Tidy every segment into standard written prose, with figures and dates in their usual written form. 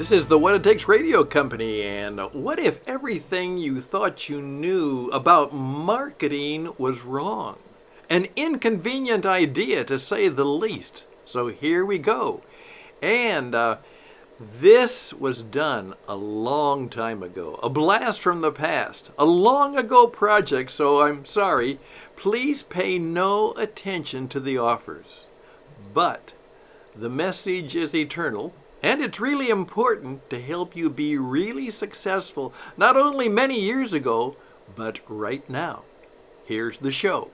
This is the What It Takes Radio Company, and what if everything you thought you knew about marketing was wrong? An inconvenient idea, to say the least. So here we go. And this was done a long time ago, a blast from the past, a long ago project, so I'm sorry. Please pay no attention to the offers. But the message is eternal. And it's really important to help you be really successful, not only many years ago, but right now. Here's the show.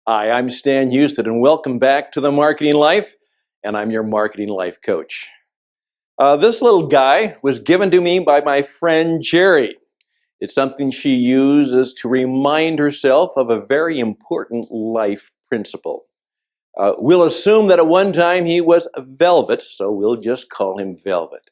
Hi, I'm Stan Hustad, and welcome back to The Marketing Life, and I'm your Marketing Life Coach. This little guy was given to me by my friend Jerry. It's something she uses to remind herself of a very important life principle. We'll assume that at one time he was Velvet, so we'll just call him Velvet.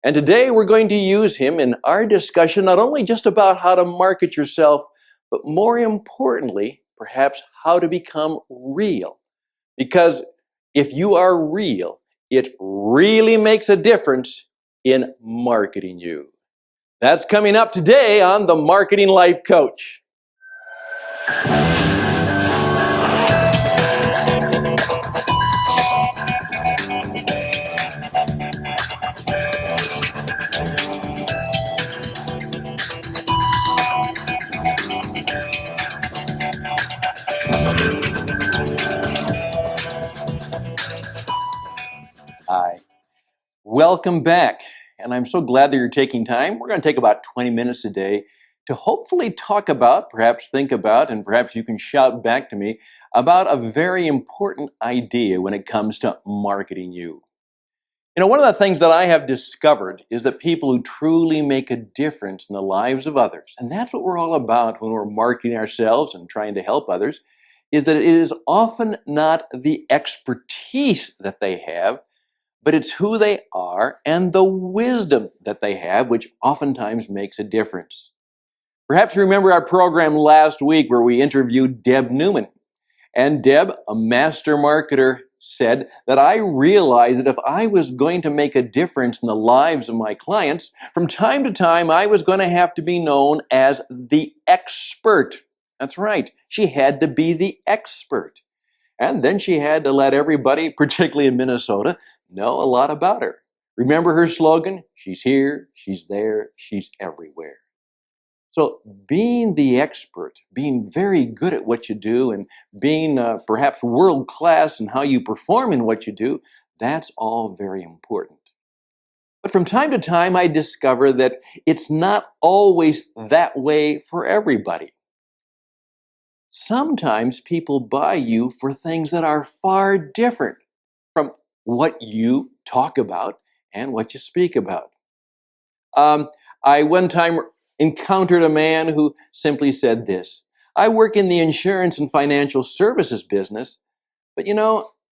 And today we're going to use him in our discussion not only just about how to market yourself, but more importantly, perhaps how to become real. Because if you are real, it really makes a difference in marketing you. That's coming up today on The Marketing Life Coach. Hi. Welcome back. And I'm so glad that you're taking time. We're going to take about 20 minutes a day to hopefully talk about, perhaps think about, and perhaps you can shout back to me about a very important idea when it comes to marketing you. You know, one of the things that I have discovered is that people who truly make a difference in the lives of others, and that's what we're all about when we're marketing ourselves and trying to help others, is that it is often not the expertise that they have, but it's who they are and the wisdom that they have, which oftentimes makes a difference. Perhaps you remember our program last week where we interviewed Deb Newman. And Deb, a master marketer, said that I realized that if I was going to make a difference in the lives of my clients, from time to time I was going to have to be known as the expert. That's right, she had to be the expert. And then she had to let everybody, particularly in Minnesota, know a lot about her. Remember her slogan? She's here, she's there, she's everywhere. So being the expert, being very good at what you do, and being perhaps world-class in how you perform in what you do, that's all very important. But from time to time, I discover that it's not always that way for everybody. Sometimes people buy you for things that are far different from what you talk about and what you speak about. I one time encountered a man who simply said this: I work in the insurance and financial services business, but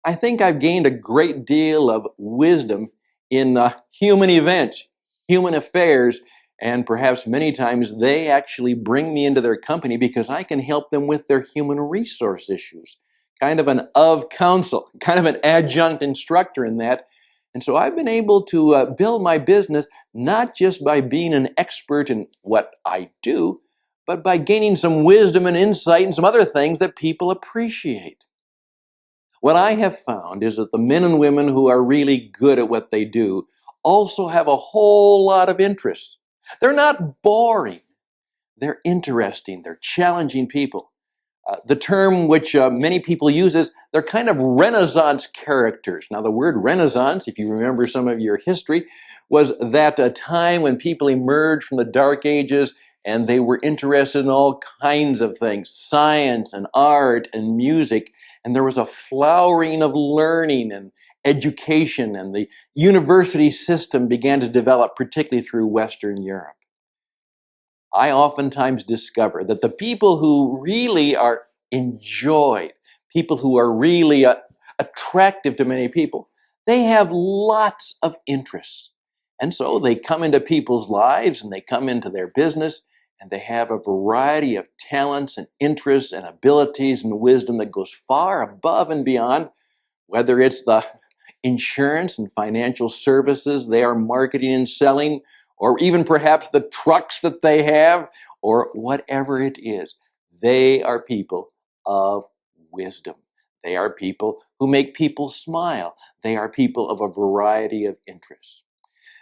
I think I've gained a great deal of wisdom in human events, human affairs, and perhaps many times they actually bring me into their company because I can help them with their human resource issues. Kind of an of counsel, kind of an adjunct instructor in that. And so I've been able to build my business not just by being an expert in what I do, but by gaining some wisdom and insight and some other things that people appreciate. What I have found is that the men and women who are really good at what they do also have a whole lot of interests. They're not boring. They're interesting. They're challenging people. The term which many people use is they're kind of Renaissance characters. Now, the word Renaissance, if you remember some of your history, was that a time when people emerged from the Dark Ages and they were interested in all kinds of things, science and art and music, and there was a flowering of learning and education, and the university system began to develop, particularly through Western Europe. I oftentimes discover that the people who really are enjoyed, people who are really attractive to many people, they have lots of interests. And so they come into people's lives and they come into their business, and they have a variety of talents and interests and abilities and wisdom that goes far above and beyond, whether it's the insurance and financial services they are marketing and selling, or even perhaps the trucks that they have, or whatever it is. They are people of wisdom. They are people who make people smile. They are people of a variety of interests.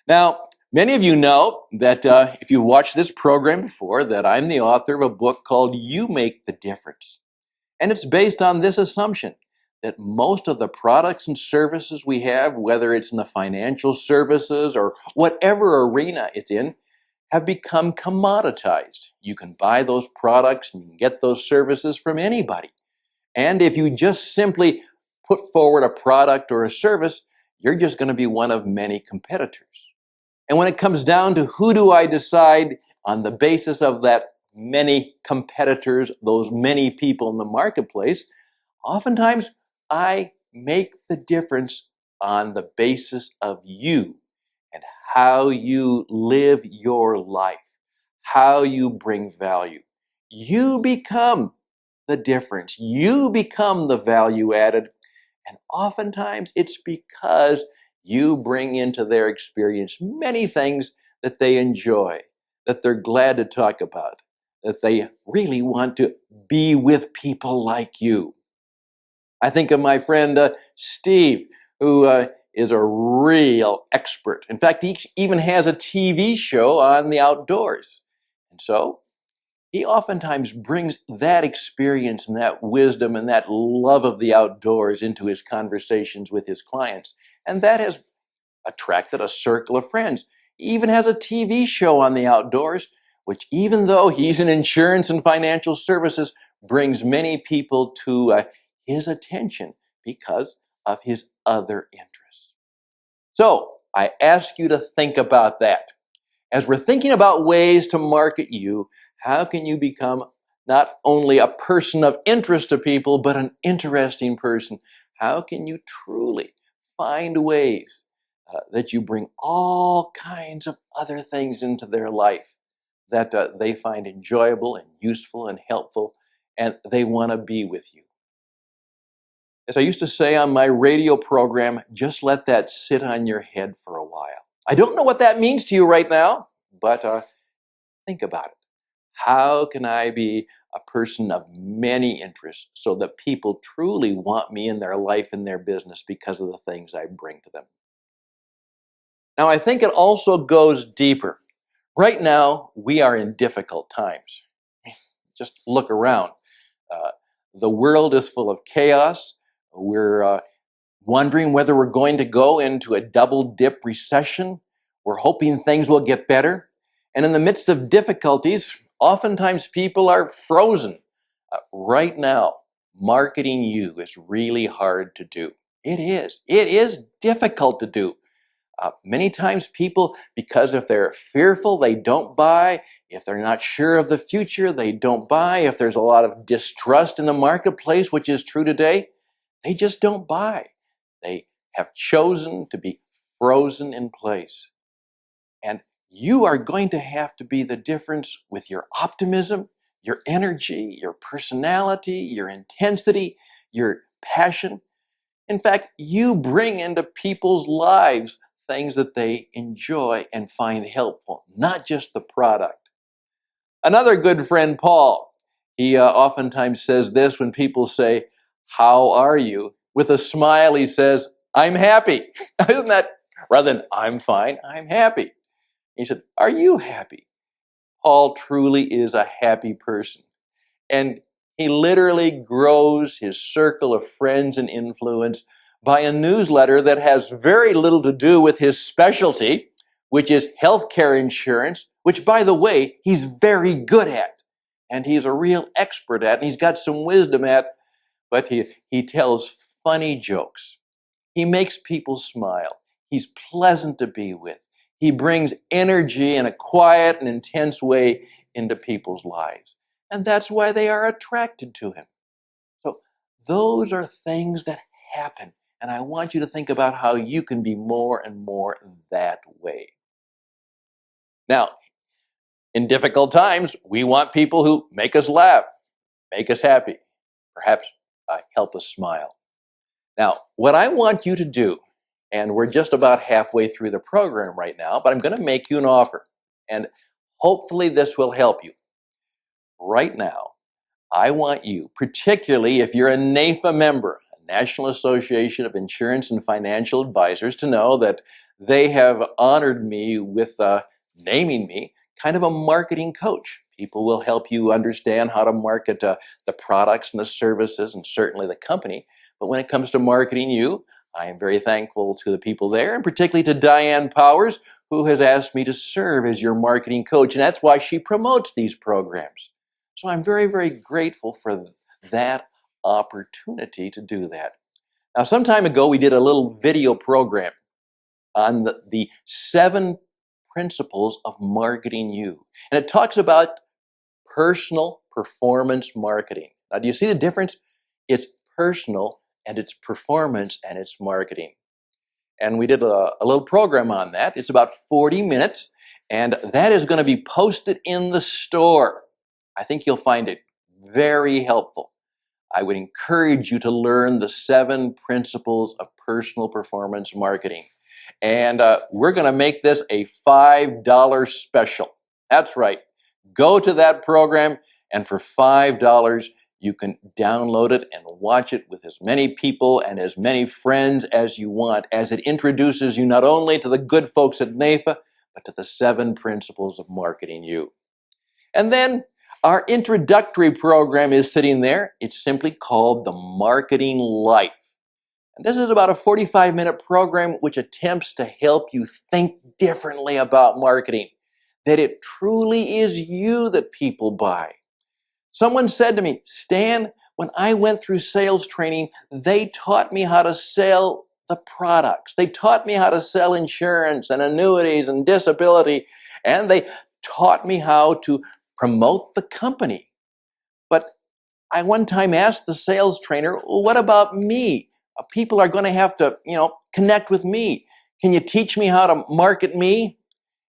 Now, many of you know that if you watched this program before, that I'm the author of a book called You Make the Difference. And it's based on this assumption that most of the products and services we have, whether it's in the financial services or whatever arena it's in, have become commoditized. You can buy those products and you can get those services from anybody. And if you just simply put forward a product or a service, you're just going to be one of many competitors. And when it comes down to who do I decide on the basis of that many competitors, those many people in the marketplace, oftentimes I make the difference on the basis of you and how you live your life, how you bring value. You become the difference. You become the value added. And oftentimes it's because you bring into their experience many things that they enjoy, that they're glad to talk about, that they really want to be with people like you. I think of my friend Steve, who is a real expert. In fact, he even has a TV show on the outdoors. And so he oftentimes brings that experience and that wisdom and that love of the outdoors into his conversations with his clients. And that has attracted a circle of friends. He even has a TV show on the outdoors, which, even though he's in insurance and financial services, brings many people to his attention because of his other interests. So I ask you to think about that. As we're thinking about ways to market you, how can you become not only a person of interest to people, but an interesting person? How can you truly find ways that you bring all kinds of other things into their life that they find enjoyable and useful and helpful, and they want to be with you? As I used to say on my radio program, just let that sit on your head for a while. I don't know what that means to you right now, but think about it. How can I be a person of many interests so that people truly want me in their life and their business because of the things I bring to them? Now, I think it also goes deeper. Right now, we are in difficult times. Just look around. Uh, the world is full of chaos. We're wondering whether we're going to go into a double dip recession. We're hoping things will get better. And in the midst of difficulties, oftentimes people are frozen. Right now, marketing you is really hard to do. It is. It is difficult to do. Many times people, because if they're fearful, they don't buy. If they're not sure of the future, they don't buy. If there's a lot of distrust in the marketplace, which is true today, they just don't buy. They have chosen to be frozen in place. And you are going to have to be the difference with your optimism, your energy, your personality, your intensity, your passion. In fact, you bring into people's lives things that they enjoy and find helpful, not just the product. Another good friend, Paul, he oftentimes says this when people say, "How are you?" With a smile, he says, "I'm happy." Isn't that, rather than "I'm fine," "I'm happy." He said, "Are you happy?" Paul truly is a happy person. And he literally grows his circle of friends and influence by a newsletter that has very little to do with his specialty, which is healthcare insurance, which, by the way, he's very good at. And he's a real expert at, and he's got some wisdom at, but he tells funny jokes. He makes people smile. He's pleasant to be with. He brings energy in a quiet and intense way into people's lives. And that's why they are attracted to him. So those are things that happen. And I want you to think about how you can be more and more that way. Now, In difficult times, we want people who make us laugh, make us happy, perhaps help us smile. Now, what I want you to do, and we're just about halfway through the program right now, but I'm going to make you an offer, and hopefully this will help you. Right now, I want you, particularly if you're a NAIFA member, a National Association of Insurance and Financial Advisors, to know that they have honored me with naming me kind of a marketing coach. People will help you understand how to market the products and the services and certainly the company. But when it comes to marketing you, I am very thankful to the people there, and particularly to Diane Powers, who has asked me to serve as your marketing coach. And that's why she promotes these programs. So I'm very, very grateful for that opportunity to do that. Now, some time ago, we did a little video program on the 7 principles of marketing you. And it talks about personal performance marketing. Now, do you see the difference? It's personal and it's performance and it's marketing. And we did a little program on that. It's about 40 minutes, and that is going to be posted in the store. I think you'll find it very helpful. I would encourage you to learn the 7 principles of personal performance marketing. And we're going to make this a $5 special. That's right. Go to that program, and for $5, you can download it and watch it with as many people and as many friends as you want, as it introduces you not only to the good folks at NAIFA, but to the 7 principles of marketing you. And then our introductory program is sitting there. It's simply called The Marketing Life. And this is about a 45-minute program which attempts to help you think differently about marketing, that it truly is you that people buy. Someone said to me, Stan, when I went through sales training, they taught me how to sell the products. They taught me how to sell insurance and annuities and disability, and they taught me how to promote the company. But I one time asked the sales trainer, well, what about me? People are going to have to, connect with me. Can you teach me how to market me?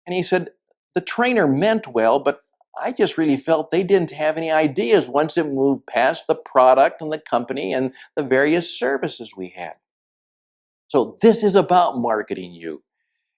And he said, the trainer meant well, but I just really felt they didn't have any ideas once it moved past the product and the company and the various services we had. So this is about marketing you.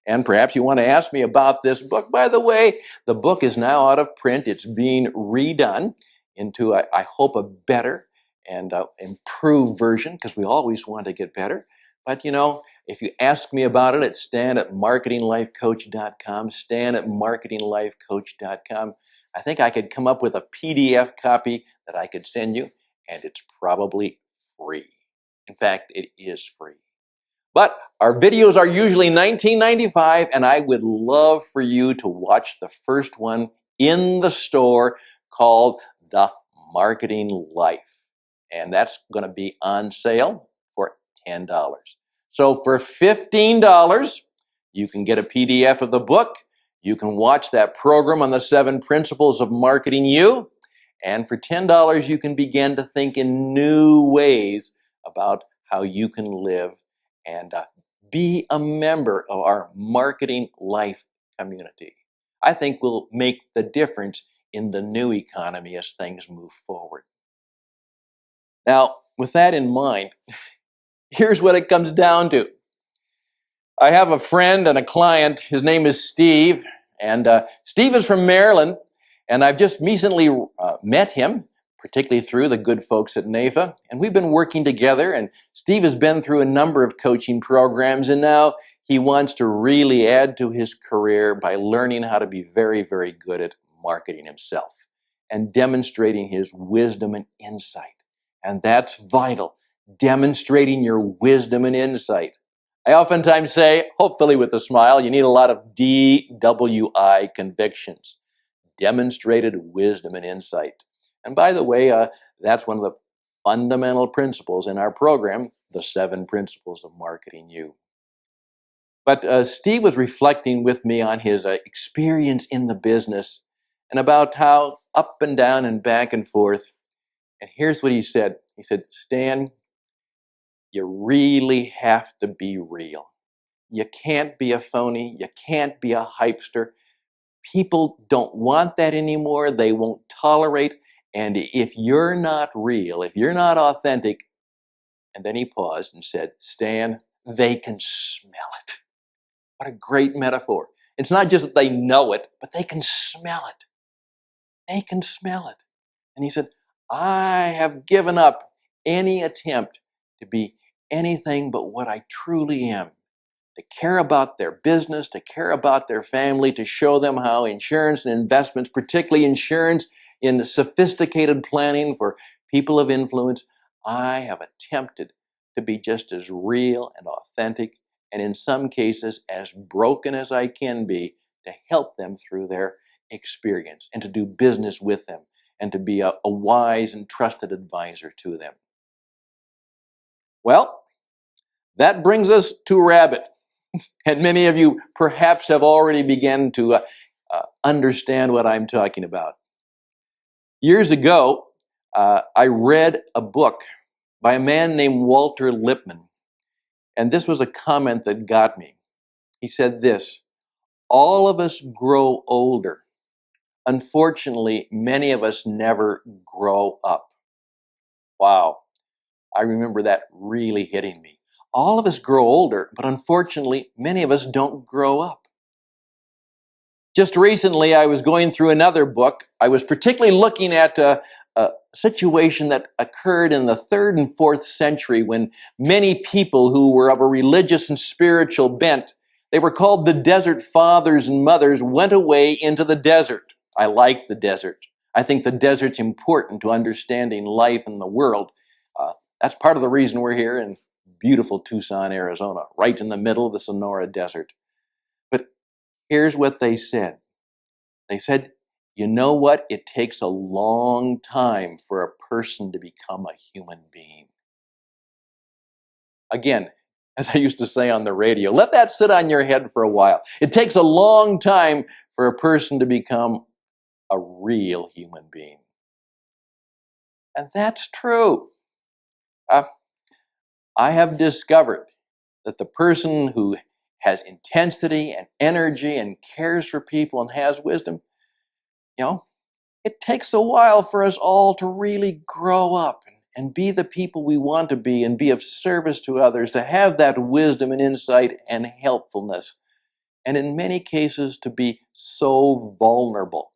And perhaps you want to ask me about this book. By the way, the book is now out of print. It's being redone into, I hope, a better and improved version, because we always want to get better. But, if you ask me about it, it's stan@marketinglifecoach.com, stan@marketinglifecoach.com. I think I could come up with a PDF copy that I could send you, and it's probably free. In fact, it is free. But our videos are usually $19.95, and I would love for you to watch the first one in the store called The Marketing Life. And that's going to be on sale for $10. So for $15, you can get a PDF of the book. You can watch that program on the 7 principles of marketing you. And for $10, you can begin to think in new ways about how you can live and be a member of our Marketing Life community. I think will make the difference in the new economy as things move forward. Now, with that in mind, here's what it comes down to. I have a friend and a client. His name is Steve, and Steve is from Maryland, and I've just recently met him, particularly through the good folks at NAIFA, and we've been working together, and Steve has been through a number of coaching programs, and now he wants to really add to his career by learning how to be very, very good at marketing himself and demonstrating his wisdom and insight. And that's vital, demonstrating your wisdom and insight. I oftentimes say, hopefully with a smile, you need a lot of DWI convictions, demonstrated wisdom and insight. And by the way, that's one of the fundamental principles in our program, the 7 principles of marketing you. But Steve was reflecting with me on his experience in the business and about how up and down and back and forth. And here's what he said. He said, Stan, you really have to be real. You can't be a phony. You can't be a hypester. People don't want that anymore. They won't tolerate. And if you're not real, if you're not authentic, and then he paused and said, Stan, they can smell it. What a great metaphor. It's not just that they know it, but they can smell it. They can smell it. And he said, I have given up any attempt to be anything but what I truly am. To care about their business, to care about their family, to show them how insurance and investments, particularly insurance in sophisticated planning for people of influence, I have attempted to be just as real and authentic, and in some cases as broken as I can be, to help them through their experience and to do business with them and to be a wise and trusted advisor to them. Well, that brings us to Rabbit. And many of you perhaps have already begun to understand what I'm talking about. Years ago, I read a book by a man named Walter Lippmann. And this was a comment that got me. He said this, all of us grow older. Unfortunately, many of us never grow up. Wow. I remember that really hitting me. All of us grow older, but unfortunately, many of us don't grow up. Just recently, I was going through another book. I was particularly looking at a situation that occurred in the 3rd and 4th century when many people who were of a religious and spiritual bent, they were called the desert fathers and mothers, went away into the desert. I like the desert. I think the desert's important to understanding life in the world. That's part of the reason we're here in beautiful Tucson, Arizona, right in the middle of the Sonora Desert. But here's what they said. They said, you know what? It takes a long time for a person to become a human being. Again, as I used to say on the radio, let that sit on your head for a while. It takes a long time for a person to become a real human being. And that's true. I have discovered that the person who has intensity and energy and cares for people and has wisdom, it takes a while for us all to really grow up and be the people we want to be and be of service to others, to have that wisdom and insight and helpfulness. And in many cases, to be so vulnerable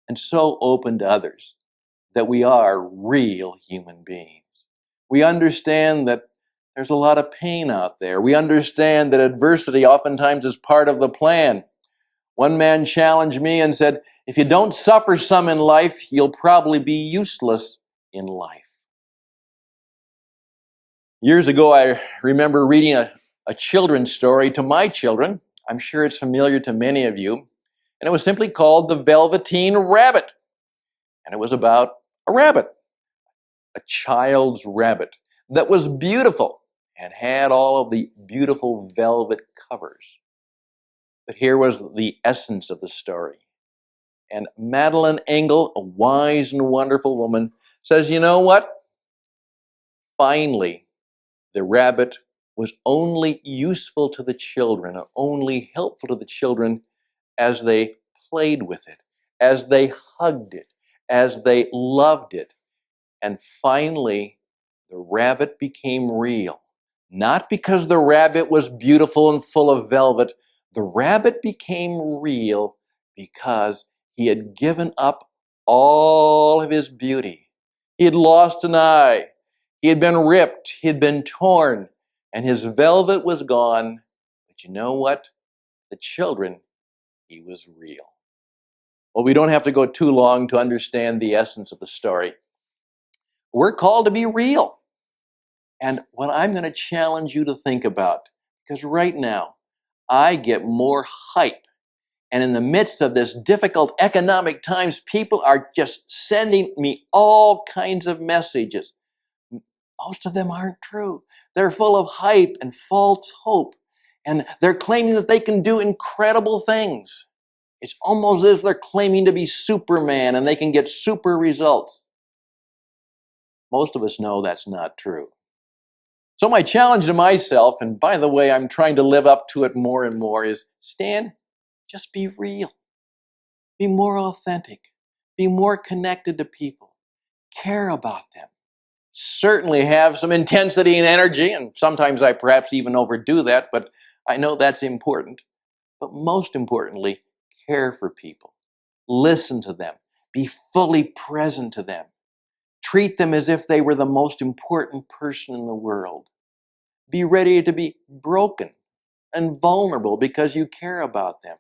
and so open to others that we are real human beings. We understand that there's a lot of pain out there. We understand that adversity oftentimes is part of the plan. One man challenged me and said, if you don't suffer some in life, you'll probably be useless in life. Years ago, I remember reading a children's story to my children. I'm sure it's familiar to many of you. And it was simply called The Velveteen Rabbit. And it was about a rabbit, a child's rabbit that was beautiful and had all of the beautiful velvet covers. But here was the essence of the story. And Madeline Engel, a wise and wonderful woman, says, you know what? Finally, the rabbit was only useful to the children, or only helpful to the children as they played with it, as they hugged it, as they loved it. And finally, the rabbit became real. Not because the rabbit was beautiful and full of velvet. The rabbit became real because he had given up all of his beauty. He had lost an eye. He had been ripped. He had been torn. And his velvet was gone. But you know what? The children, he was real. Well, we don't have to go too long to understand the essence of the story. We're called to be real. And what I'm going to challenge you to think about, because right now, I get more hype. And in the midst of this difficult economic times, people are just sending me all kinds of messages. Most of them aren't true. They're full of hype and false hope. And they're claiming that they can do incredible things. It's almost as if they're claiming to be Superman and they can get super results. Most of us know that's not true. So my challenge to myself, and by the way, I'm trying to live up to it more and more, is Stan, just be real. Be more authentic. Be more connected to people. Care about them. Certainly have some intensity and energy, and sometimes I perhaps even overdo that, but I know that's important. But most importantly, care for people. Listen to them. Be fully present to them. Treat them as if they were the most important person in the world. Be ready to be broken and vulnerable because you care about them.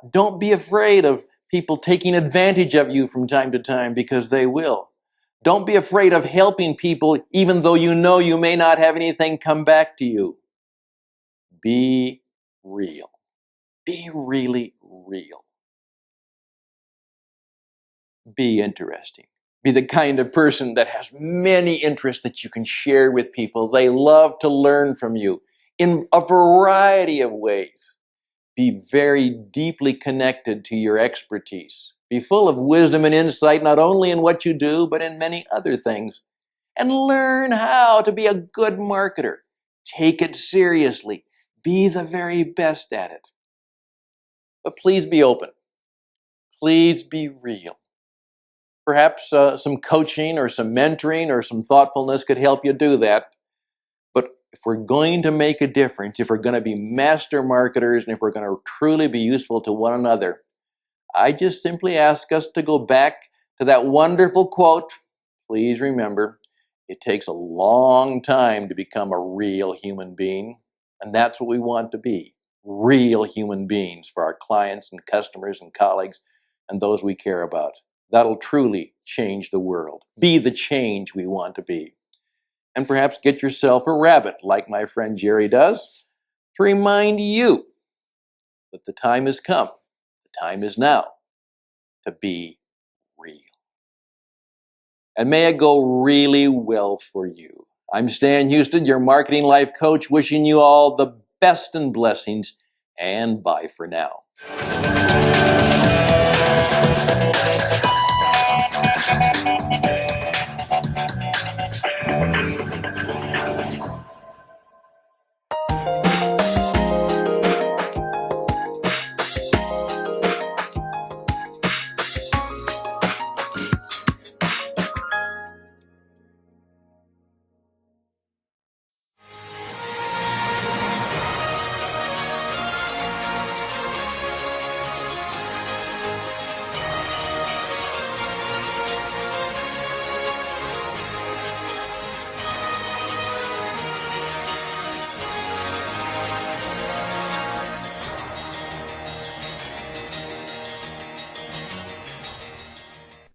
Don't be afraid of people taking advantage of you from time to time, because they will. Don't be afraid of helping people even though you know you may not have anything come back to you. Be real. Be really real. Be interesting. Be the kind of person that has many interests that you can share with people. They love to learn from you in a variety of ways. Be very deeply connected to your expertise. Be full of wisdom and insight, not only in what you do, but in many other things. And learn how to be a good marketer. Take it seriously. Be the very best at it. But please be open. Please be real. Perhaps some coaching or some mentoring or some thoughtfulness could help you do that. But if we're going to make a difference, if we're going to be master marketers, and if we're going to truly be useful to one another, I just simply ask us to go back to that wonderful quote. Please remember, it takes a long time to become a real human being, and that's what we want to be, real human beings for our clients and customers and colleagues and those we care about. That'll truly change the world. Be the change we want to be. And perhaps get yourself a rabbit, like my friend Jerry does, to remind you that the time has come, the time is now, to be real. And may it go really well for you. I'm Stan Hustad, your marketing life coach, wishing you all the best and blessings, and bye for now.